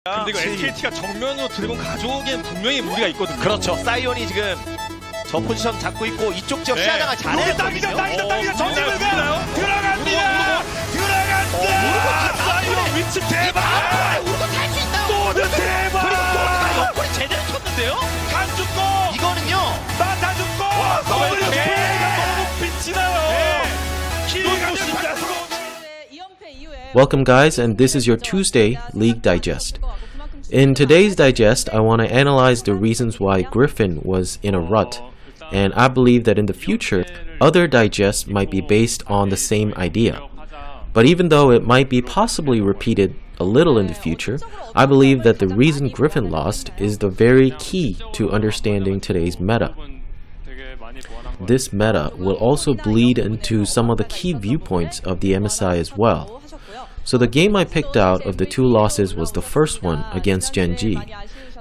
근데 이거 SKT가 정면으로 드래곤 가져오기엔 분명히 무리가 있거든요. 그렇죠. 사이온이 지금 저 포지션 잡고 있고 이쪽 지역 시야당을 잘해요. 땅이다 정지물가 들어갑니다. 사이온 위치 대박. 우르고 탈 수 있나요? 모두 대박. 그리고 또 옆구리 제대로 쳤는데요. 간 죽고 이거는요. 맞아 죽고 더블 플레이가 너무 빛이 나요. 기회가 진짜 Welcome guys, and this is your Tuesday League Digest. In today's digest, I want to analyze the reasons why Griffin was in a rut, and I believe that in the future, other digests might be based on the same idea. But even though it might be possibly repeated a little in the future, I believe that the reason Griffin lost is the very key to understanding today's meta. This meta will also bleed into some of the key viewpoints of the MSI as well. So the game I picked out of the two losses was the first one against Gen.g.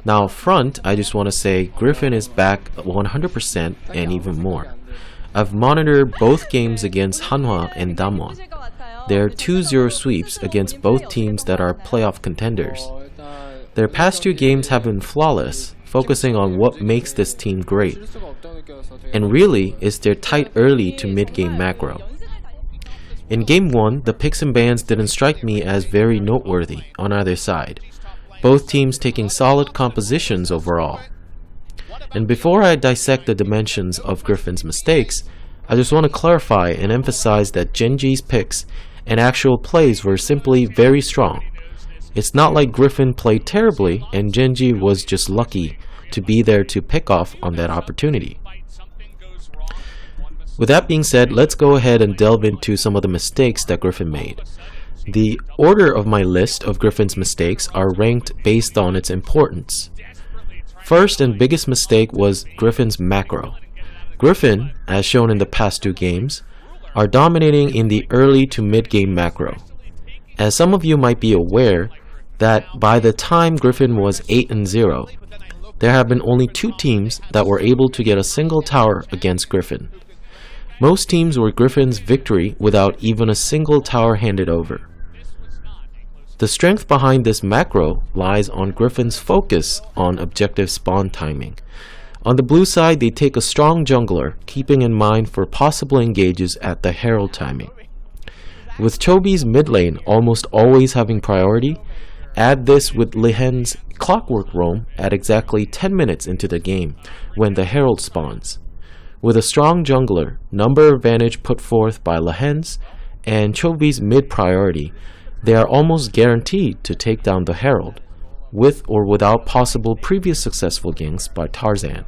Now up front, I just want to say Griffin is back 100% and even more. I've monitored both games against Hanwha and Damwon. They're 2-0 sweeps against both teams that are playoff contenders. Their past two games have been flawless, focusing on what makes this team great. And really, is their tight early to mid-game macro. In Game 1, the picks and bans didn't strike me as very noteworthy on either side, both teams taking solid compositions overall. And before I dissect the dimensions of Griffin's mistakes, I just want to clarify and emphasize that Gen.g's picks and actual plays were simply very strong. It's not like Griffin played terribly and Gen.g was just lucky to be there to pick off on that opportunity. With that being said, let's go ahead and delve into some of the mistakes that Griffin made. The order of my list of Griffin's mistakes are ranked based on its importance. First and biggest mistake was Griffin's macro. Griffin, as shown in the past two games, are dominating in the early to mid-game macro. As some of you might be aware, that by the time Griffin was 8-0, there have been only two teams that were able to get a single tower against Griffin. Most teams were Griffin's victory without even a single tower handed over. The strength behind this macro lies on Griffin's focus on objective spawn timing. On the blue side, they take a strong jungler, keeping in mind for possible engages at the herald timing. With Chobi's mid lane almost always having priority, add this with Lihen's clockwork roam at exactly 10 minutes into the game when the herald spawns. With a strong jungler, number advantage put forth by Lihen's, and Chobi's mid priority, they are almost guaranteed to take down the herald, with or without possible previous successful ganks by Tarzan.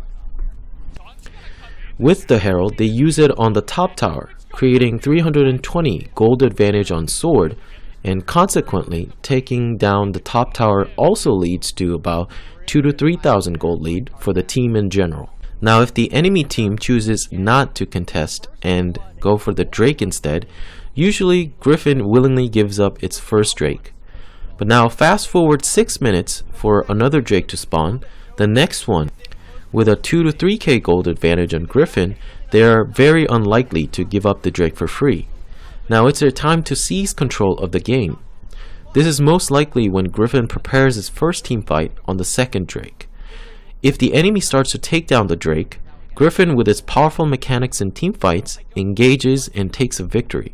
With the herald, they use it on the top tower, creating 320 gold advantage on sword, and consequently taking down the top tower also leads to about 2,000 to 3,000 gold lead for the team in general. Now if the enemy team chooses not to contest and go for the Drake instead, usually Griffin willingly gives up its first Drake. But now fast forward 6 minutes for another Drake to spawn, the next one. With a 2 to 3k gold advantage on Griffin, they are very unlikely to give up the Drake for free. Now it's their time to seize control of the game. This is most likely when Griffin prepares his first team fight on the second Drake. If the enemy starts to take down the Drake, Griffin with its powerful mechanics in teamfights engages and takes a victory.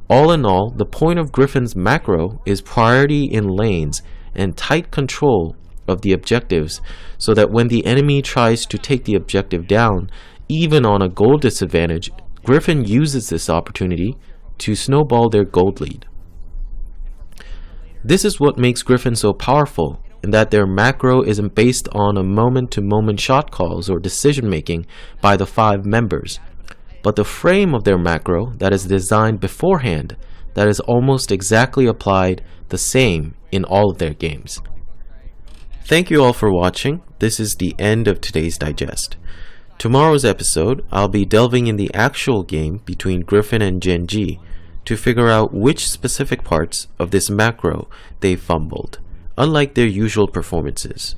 All in all, the point of Griffin's macro is priority in lanes and tight control of the objectives so that when the enemy tries to take the objective down, even on a gold disadvantage, Griffin uses this opportunity to snowball their gold lead. This is what makes Griffin so powerful, in that their macro isn't based on a moment-to-moment shot calls or decision-making by the 5 members, but the frame of their macro that is designed beforehand that is almost exactly applied the same in all of their games. Thank you all for watching. This is the end of today's digest. Tomorrow's episode, I'll be delving in the actual game between Griffin and Gen.g to figure out which specific parts of this macro they fumbled, unlike their usual performances.